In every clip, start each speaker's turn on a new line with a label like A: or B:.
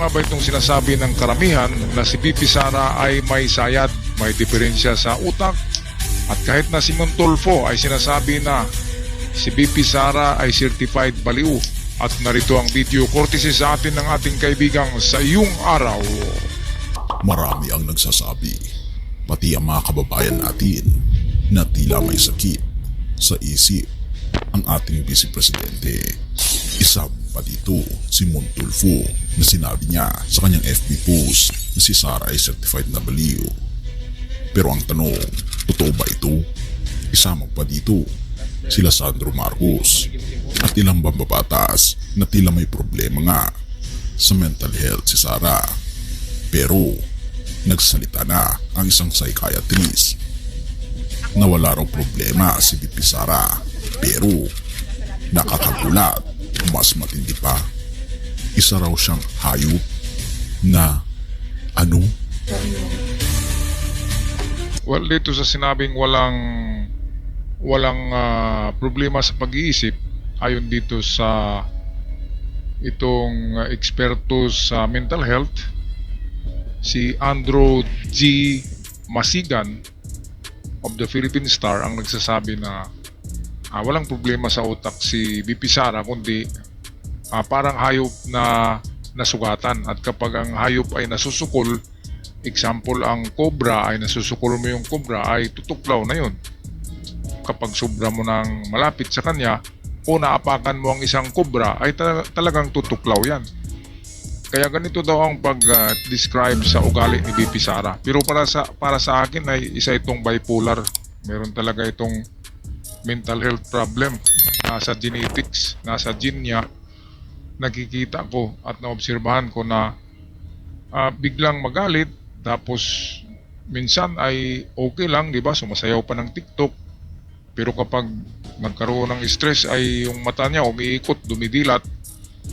A: nga ba itong sinasabi ng karamihan na si BP Sara ay may sayad, may diferensya sa utak? At kahit na si Montulfo ay sinasabi na si BP Sara ay certified baliw. At narito ang video courtesy sa atin ng ating kaibigang Sa Iyong Araw.
B: Marami ang nagsasabi, pati ang mga kababayan natin, na tila may sakit sa isip ang ating Vice Presidente. Isa pa dito si Montulfo na sinabi niya sa kanyang FB post na si Sara ay certified na baliw. Pero ang tanong, totoo ba ito? Isama pa dito sila Sandro Marcos at ilang mambabatas na tila may problema nga sa mental health si Sara. Pero nagsalita na ang isang psychiatrist na wala raw problema si BP Sara. Pero nakakagulat, mas matindi pa, isa raw siyang hayop na ano?
A: Well, dito sa sinabing walang problema sa pag-iisip, ayon dito sa itong eksperto sa mental health, si Andrew G. Masigan of the Philippine Star ang nagsasabi na walang problema sa utak si BP Sara, kundi parang hayop na nasugatan. At kapag ang hayop ay nasusukol, example ang cobra ay nasusukol mo yung cobra, ay tutuklaw na yun. Kapag sobra mo nang malapit sa kanya o naapakan mo ang isang cobra, ay talagang tutuklaw yan. Kaya ganito daw ang pag-describe sa ugali ni BP Sara. Pero para sa akin ay isa itong bipolar. Meron talaga itong mental health problem. Nasa genetics, nasa gene niya. Nakikita ko at naobserbahan ko na biglang magalit, tapos minsan ay okay lang, di ba? Sumasayaw pa ng TikTok. Pero kapag nagkaroon ng stress ay yung mata niya umiikot, dumidilat.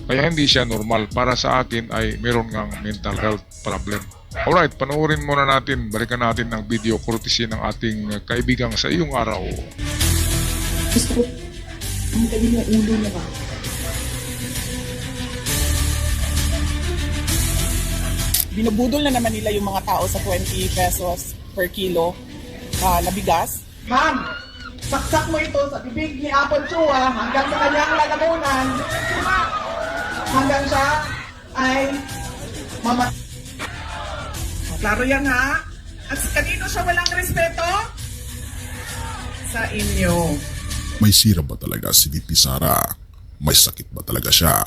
A: Kaya hindi siya normal. Para sa akin ay meron ngang mental health problem. Alright, panoorin muna natin. Balikan natin ng video courtesy ng ating kaibigang Sa Iyong Araw.
C: Gusto ko, ang galing ng ulo niya ba? Binubudol na naman nila yung mga tao sa 20 pesos per kilo na bigas.
D: Ma'am, saksak mo ito sa bibig ni Apple Chua hanggang sa kanyang lalamunan. Hanggang siya ay Klaro yan ha? At kanino siya walang respeto? Sa inyo.
B: May sira ba talaga si VP Sara? May sakit ba talaga siya?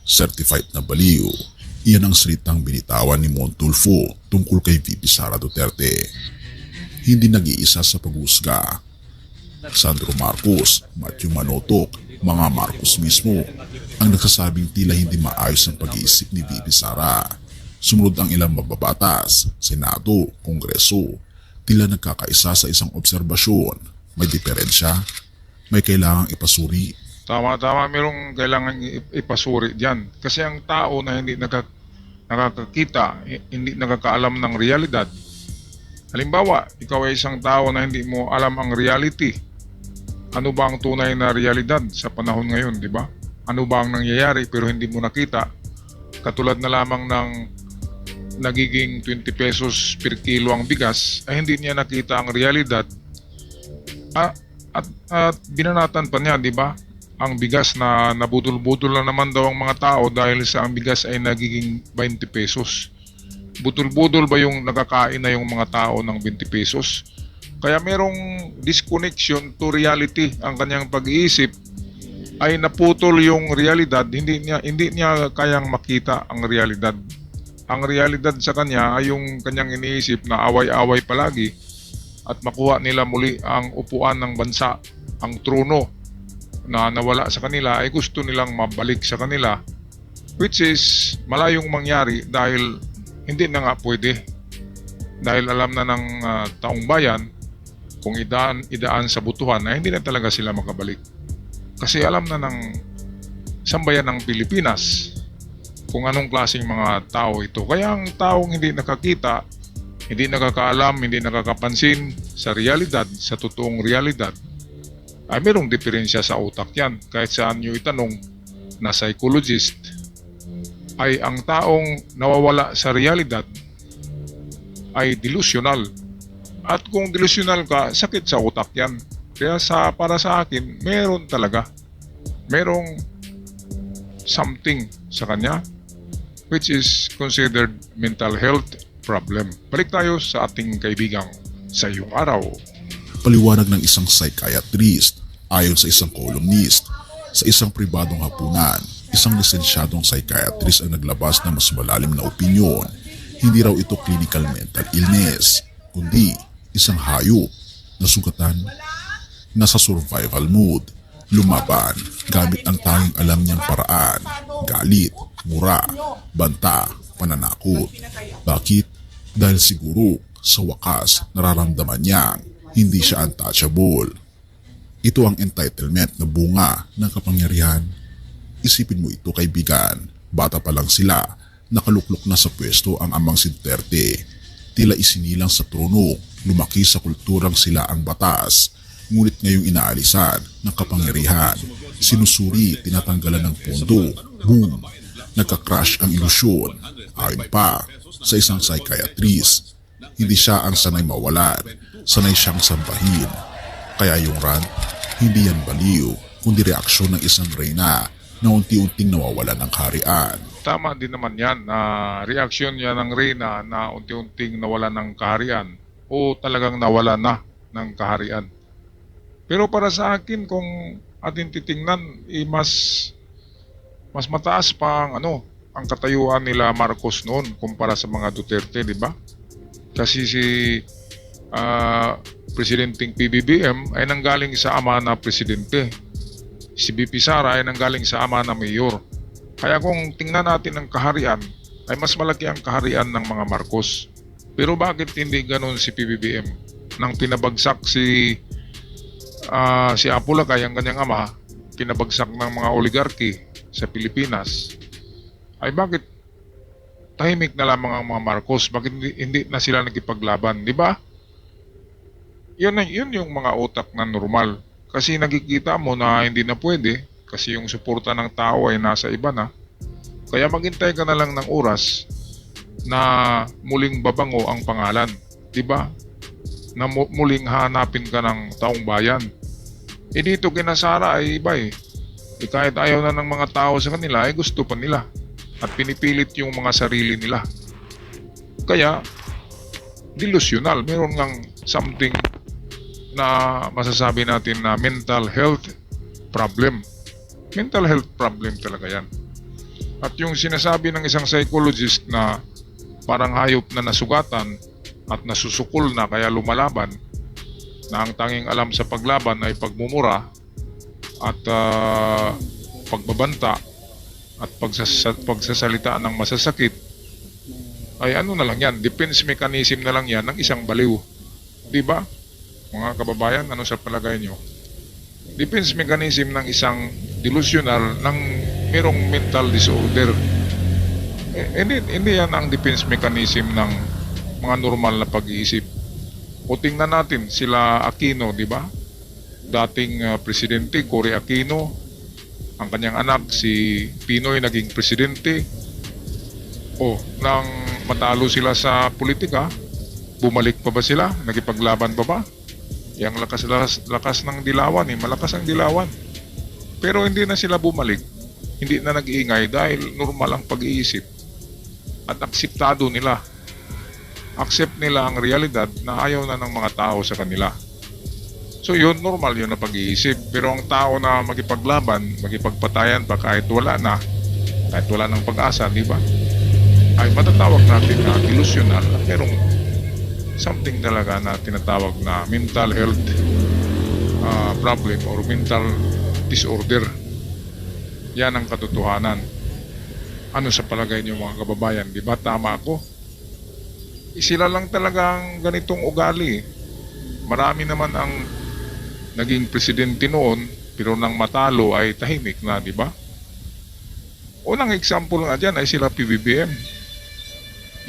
B: Certified na baliw. Iyan ang salitang binitawan ni Montulfo tungkol kay VP Sara Duterte. Hindi nag-iisa sa pag-uusga. Sandro Marcos, Matthew Manotoc, mga Marcos mismo ang nagsasabing tila hindi maayos ang pag-iisip ni VP Sara. Sumunod ang ilang mababatas, Senado, Kongreso, tila nagkakaisa sa isang obserbasyon. May diferensya, may kailangang ipasuri.
A: Tama, mayroong kailangan ipasuri diyan. Kasi ang tao na hindi nakakakita, hindi nakakaalam ng realidad. Halimbawa, ikaw ay isang tao na hindi mo alam ang reality. Ano ba ang tunay na realidad sa panahon ngayon, di ba? Ano ba ang nangyayari pero hindi mo nakita? Katulad na lamang ng nagiging 20 pesos per kilo ang bigas, ay hindi niya nakita ang realidad. At binanatan pa niya, di ba? Ang bigas na nabudol-budol na naman daw ang mga tao dahil sa ang bigas ay nagiging 20 pesos. Budol-budol ba yung nakakain na yung mga tao ng 20 pesos? Kaya merong disconnection to reality. Ang kanyang pag-iisip ay naputol yung realidad. Hindi niya kayang makita ang realidad. Ang realidad sa kanya ay yung kanyang iniisip na away-away palagi at makuha nila muli ang upuan ng bansa, ang trono na nawala sa kanila ay gusto nilang mabalik sa kanila, which is malayong mangyari dahil hindi na nga pwede. Dahil alam na ng taong bayan kung idaan sa butuhan na hindi na talaga sila makabalik. Kasi alam na ng sambayan ng Pilipinas kung anong klaseng mga tao ito. Kaya ang taong hindi nakakita, hindi nakakaalam, hindi nakakapansin sa realidad, sa totoong realidad, ay mayroong diferensya sa utak yan. Kahit saan nyo itanong na psychologist ay ang taong nawawala sa realidad ay delusional. At kung delusional ka, sakit sa utak yan. Kaya para sa akin, meron talaga. Merong something sa kanya which is considered mental health problem. Balik tayo sa ating kaibigang sa iyong araw.
B: Paliwanag ng isang psychiatrist ayon sa isang columnist sa isang pribadong hapunan. Isang lisensyadong psychiatrist ang naglabas ng mas malalim na opinyon. Hindi raw ito clinical mental illness, kundi isang hayop na sugatan na sa survival mood, lumaban gamit ang tanging alam niyang paraan, galit, mura, banta, pananakot. Bakit? Dahil siguro sa wakas nararamdaman niyang hindi siya untouchable. Ito ang entitlement na bunga ng kapangyarihan. Isipin mo ito, kaibigan, bata pa lang sila, nakaluklok na sa pwesto ang amang si Duterte. Tila isinilang sa trono, lumaki sa kulturang sila ang batas, ngunit ngayong inaalisan ng kapangyarihan, sinusuri, tinatanggalan ng pondo, boom, nagka-crash ang ilusyon. Ayon pa sa isang psychiatrist, hindi siya ang sanay mawalan, sanay siyang sambahin. Kaya yung rant, hindi yan baliw, kundi reaksyon ng isang reyna na unti-unting nawawalan ng kaharian.
A: Tama din naman yan na reaksyon yan ng reyna na unti-unting nawalan ng kaharian o talagang nawalan na ng kaharian. Pero para sa akin, kung atin titingnan, mas mataas pa ang katayuan nila Marcos noon kumpara sa mga Duterte, di ba? Kasi si Presidenteng PBBM ay nanggaling sa ama na presidente. Si BP Sara ay nanggaling sa ama na mayor. Kaya kung tingnan natin ang kaharian, ay mas malaki ang kaharian ng mga Marcos. Pero bakit hindi ganun si PBBM? Nang pinabagsak si Apolacay, ang kanyang ama, pinabagsak ng mga oligarki sa Pilipinas, ay bakit tahimik na lamang ang mga Marcos? Bakit hindi na sila nagkipaglaban? Di ba? Yun yung mga utak na normal. Kasi nakikita mo na hindi na pwede kasi yung suporta ng tao ay nasa iba na. Kaya maghintay ka na lang ng oras na muling babango ang pangalan. Diba? Na muling hanapin ka ng taong bayan. Dito kina Sara ay iba eh. Kahit ayaw na ng mga tao sa kanila ay gusto pa nila. At pinipilit yung mga sarili nila. Kaya delusional. Meron ngang something na masasabi natin na mental health problem. Mental health problem talaga yan. At yung sinasabi ng isang psychologist na parang hayop na nasugatan at nasusukol na kaya lumalaban, na ang tanging alam sa paglaban ay pagmumura at pagbabanta at pagsasalita ng masasakit, ay na lang yan, defense mechanism na lang yan ng isang baliw. Diba? Mga kababayan, ano sa palagay nyo? Defense mechanism ng isang delusional ng merong mental disorder. Hindi yan ang defense mechanism ng mga normal na pag-iisip. O tingnan natin sila Aquino, di ba? Dating presidente, Cory Aquino, ang kanyang anak si Pinoy naging presidente. Nang matalo sila sa politika, bumalik pa ba sila? Nagipaglaban pa ba? Yang lakas ng Dilawan, malakas ang Dilawan. Pero hindi na sila bumalik. Hindi na nag-iingay dahil normal ang pag-iisip. At akseptado nila. Accept nila ang realidad na ayaw na ng mga tao sa kanila. So yun, normal yun na pag-iisip. Pero ang tao na magipaglaban, magipagpatayan pa kahit wala ng pag-asa, di ba? Ay matatawag natin na delusional at merong something talaga na tinatawag na mental health problem or mental disorder. Yan ang katotohanan. Ano sa palagay niyo mga kababayan? Di ba tama ako? Sila lang talagang ganitong ugali. Marami naman ang naging presidente noon pero nang matalo ay tahimik na, di ba? Unang example nga dyan ay sila PBBM.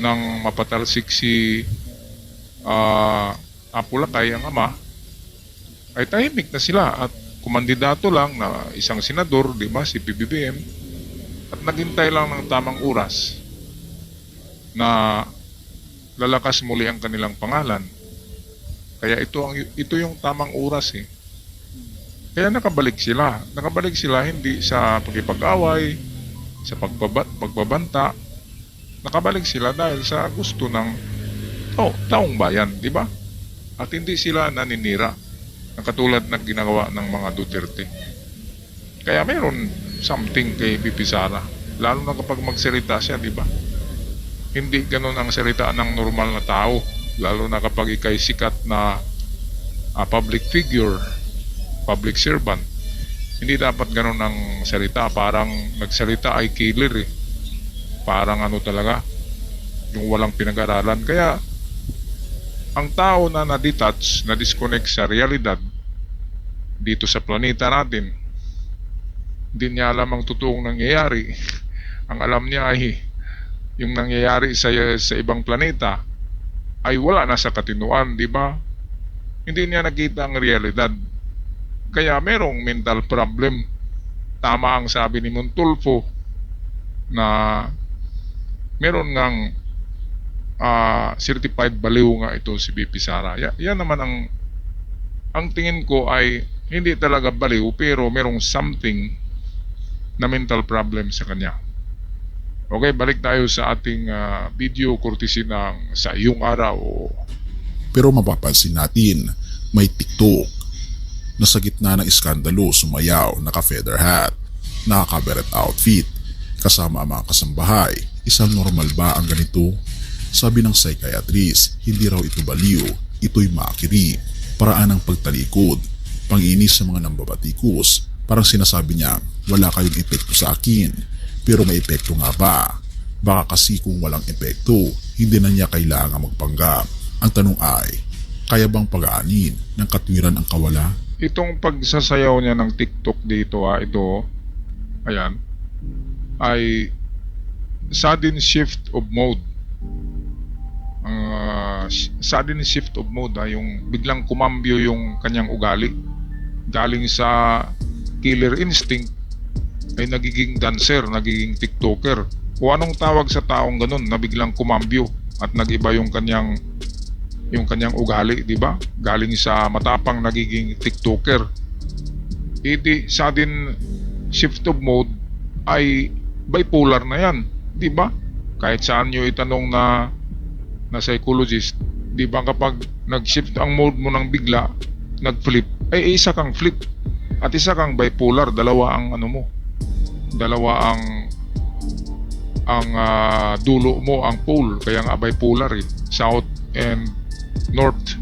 A: Nang mapatalsik si Apolacay, ang ama, ay tahimik na sila at kumandidato lang na isang senador, di ba, si PBBM. at naghintay lang ng tamang oras na lalakas muli ang kanilang pangalan. Kaya ito yung tamang oras eh. Kaya nakabalik sila. Nakabalik sila hindi sa pagkipag-away, sa pagbabanta. Nakabalik sila dahil sa gusto ng taong bayan, di ba? At hindi sila naninira na katulad ng ginagawa ng mga Duterte. Kaya mayroon something kay BP Sara, lalo na kapag magsalita siya, di ba? Hindi ganun ang salita ng normal na tao, lalo na kapag ikay sikat na public figure, public servant. Hindi dapat ganun ang salita, parang nagsalita ay killer eh. Parang ano talaga, yung walang pinag-aralan. Kaya ang tao na na-detach, na-disconnect sa realidad dito sa planeta natin, hindi niya alam ang totoong nangyayari. Ang alam niya ay yung nangyayari sa ibang planeta ay wala na sa katinuan, di ba? Hindi niya nakita ang realidad. Kaya merong mental problem. Tama ang sabi ni Montulfo na meron ngang certified baliw nga ito si BP Sara. Yan naman ang tingin ko ay hindi talaga baliw pero merong something na mental problem sa kanya. Okay, balik tayo sa ating video courtesy ng Sa Iyong Araw.
B: Pero mapapansin natin, may TikTok na sa gitna ng iskandalo sumayaw, naka-feather hat, naka-beret outfit, kasama ang mga kasambahay. Isang normal ba ang ganito? Sabi ng psychiatrist, hindi raw ito baliw, ito'y makiri, paraan ng pagtalikod, panginis sa mga nambabatikos. Parang sinasabi niya, wala kayong epekto sa akin, pero may epekto nga ba? Baka kasi kung walang epekto, hindi na niya kailangan magpanggap. Ang tanong ay, kaya bang pag-aanin ng katwiran ang kawala?
A: Itong pagsasayaw niya ng TikTok dito, ito, ayan, ay sudden shift of mode. Sudden shift of mode, yung biglang kumambyo yung kanyang ugali. Galing sa killer instinct ay nagiging dancer, nagiging TikToker. O anong tawag sa taong ganun na biglang kumambyo at nagiba yung kanyang ugali, di ba? Galing sa matapang nagiging TikToker. Hindi sudden shift of mode ay bipolar na yan, di ba? Kahit saan nyo itanong na psychologist, di ba kapag nag-shift ang mode mo ng bigla, nag-flip, ay isa kang flip at isa kang bipolar. Dalawa ang ano mo, dalawa ang dulo mo, ang pole. Kaya nga bipolar eh, south and north.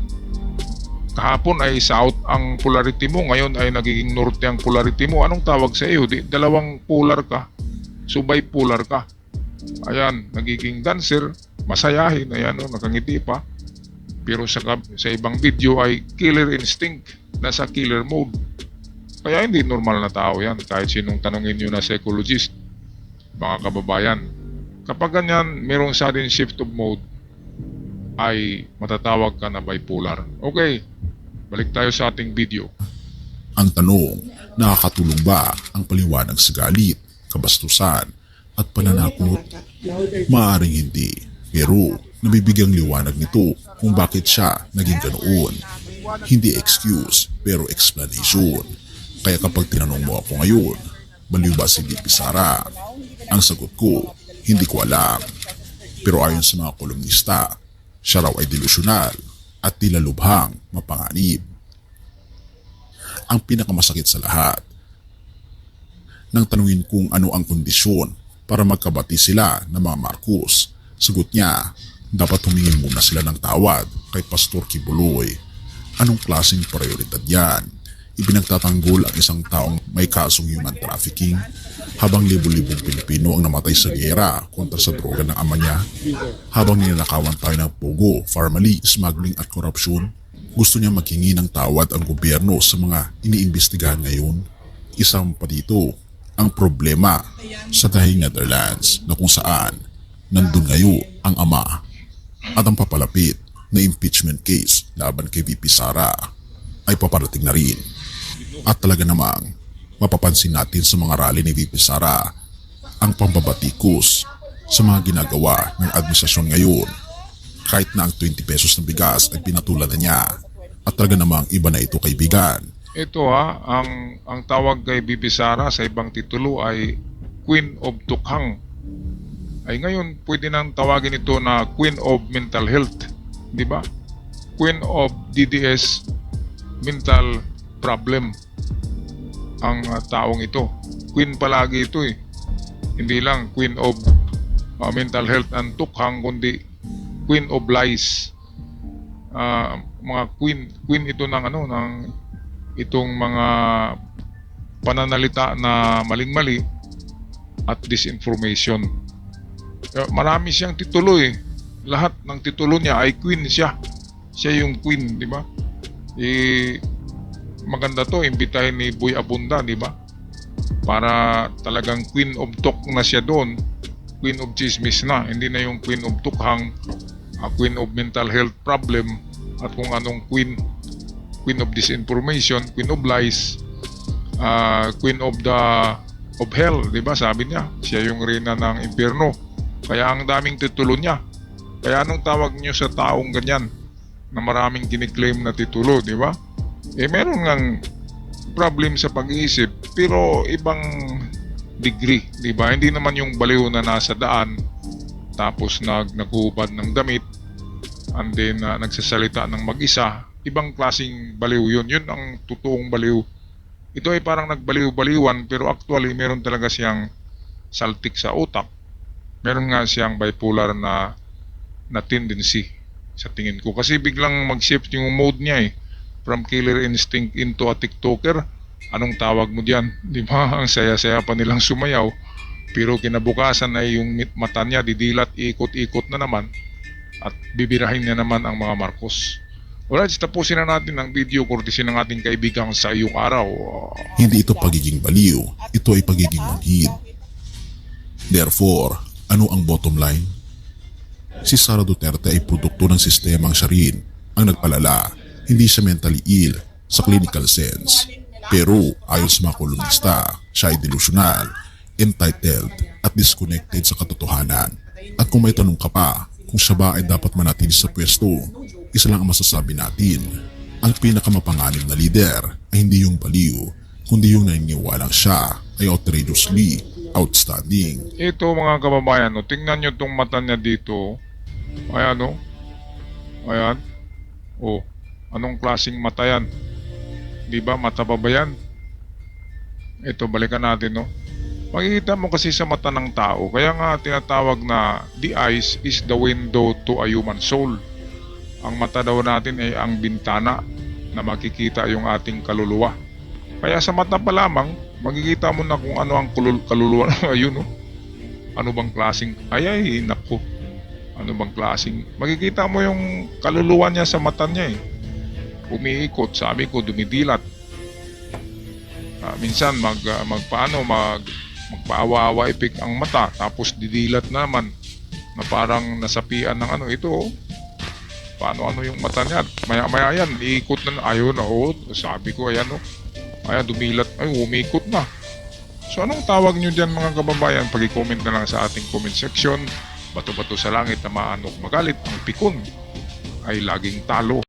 A: Kahapon ay south ang polarity mo, ngayon ay nagiging north ang polarity mo. Anong tawag sa iyo? Dalawang polar ka, so bipolar ka. Ayan, nagiging dancer, masayahin, ayan, nakangiti pa. Pero sa ibang video ay killer instinct, nasa killer mode. Kaya hindi normal na tao yan, kahit sinong tanongin nyo na psychologist, mga kababayan. Kapag ganyan, merong sudden shift of mode, ay matatawag ka na bipolar. Okay, balik tayo sa ating video.
B: Ang tanong, nakakatulong ba ang paliwanag sa galit, kabastusan, at pananakot? Maaring hindi, pero nabibigyang liwanag nito kung bakit siya naging ganoon. Hindi excuse, pero explanation. Kaya kapag tinanong mo ako ngayon, baliw ba si BP Sara? Ang sagot ko, hindi ko alam. Pero ayon sa mga kolumnista, siya raw ay delusyonal at tila lubhang mapanganib. Ang pinakamasakit sa lahat, nang tanungin kung ano ang kondisyon para magkabati sila ng mga Marcos, sagot niya, dapat humingi muna sila ng tawad kay Pastor Kibuloy. Anong klaseng prioridad yan? Ipinagtatanggol ang isang taong may kasong human trafficking habang libo-libong Pilipino ang namatay sa giyera kontra sa droga ng ama niya. Habang ninanakawan tayo ng pogo, family, smuggling at korupsyon, gusto niya maghingi ng tawad ang gobyerno sa mga iniimbestigahan ngayon. Isang pa dito, ang problema sa Tahing Netherlands na kung saan nandun ngayon ang ama at ang papalapit na impeachment case laban kay VP Sara ay paparating na rin. At talaga namang mapapansin natin sa mga rally ni VP Sara ang pambabatikos sa mga ginagawa ng administrasyon ngayon. Kahit na ang 20 pesos na bigas ay pinatulan na niya at talaga namang iba na ito kaibigan.
A: Ito ang tawag kay Bibi Sara sa ibang titulo ay Queen of Tukhang. Ay ngayon pwede nang tawagin ito na Queen of Mental Health, di ba? Queen of DDS Mental Problem ang taong ito. Queen palagi ito eh. Hindi lang Queen of Mental Health and Tukhang, kundi Queen of Lies. Mga queen ito ng ng itong mga pananalita na maling-mali at disinformation. Marami siyang titulo eh. Lahat ng titulo niya ay queen siya. Siya yung queen, di ba? Maganda to, imbitahin ni Boy Abunda, di ba? Para talagang queen of talk na siya doon. Queen of chismis na, hindi na yung queen of tukhang, queen of mental health problem, at kung anong queen of disinformation, queen of lies, queen of hell, di ba? Sabi niya, siya yung reyna ng impyerno. Kaya ang daming titulo niya. Kaya anong tawag niyo sa taong ganyan na maraming kiniklaim na titulo, di ba? Meron ngang problem sa pag-iisip pero ibang degree, di ba? Hindi naman yung baliw na nasa daan tapos naghuhubad ng damit and then nagsasalita ng mag-isa. Ibang klaseng baliw yun. Yun ang totoong baliw. Ito ay parang nagbaliw-baliwan pero actually meron talaga siyang saltik sa utak. Meron nga siyang bipolar na tendency sa tingin ko. Kasi biglang mag-shift yung mode niya eh. From killer instinct into a TikToker. Anong tawag mo diyan? Di ba? Ang saya-saya pa nilang sumayaw. Pero kinabukasan ay yung mata niya didilat, ikot-ikot na naman. At bibirahin niya naman ang mga Marcos. Alright, tapusin na natin ang video courtesy ng ating kaibigang Sa Iyong Araw.
B: Hindi ito pagiging baliw, ito ay pagiging manhid. Therefore, ano ang bottom line? Si Sara Duterte ay produkto ng sistemang siya rin ang nagpalala. Hindi siya mentally ill sa clinical sense. Pero ayon sa mga kolumnista, siya ay delusional, entitled at disconnected sa katotohanan. At kung may tanong ka pa kung siya ba ay dapat manatili sa pwesto, isa lang ang masasabi natin. Ang pinakamapanganib na leader ay hindi yung baliw, kundi yung naniniwalang siya ay outrageously outstanding.
A: Ito mga kababayan, no, tingnan nyo tong mata niya dito. Ayan, no? Ayan. Oh, anong klaseng mata yan? Di ba? Mata pa ba yan? Ito, balikan natin, no? Makikita mo kasi sa mata ng tao. Kaya nga tinatawag na the eyes is the window to a human soul. Ang mata daw natin ay ang bintana na makikita yung ating kaluluwa. Kaya sa mata pa lamang, makikita mo na kung ano ang kaluluwa na ayun, no? Ano bang klaseng, ay naku, ano bang klaseng, makikita mo yung kaluluwa niya sa mata niya eh. Umiikot, sabi ko, dumidilat. Minsan magpaawa-awa ipik ang mata, tapos didilat naman na parang nasapian ng ano, ito oh. Paano yung mata niya, maya-maya yan, iikot na, ayun, oh, sabi ko, ayan oh. Ayan, dumilat, ay, umikot na. So, anong tawag nyo dyan mga kababayan? Pag-comment na lang sa ating comment section. Bato-bato sa langit na maanok magalit, ang pikon ay laging talo.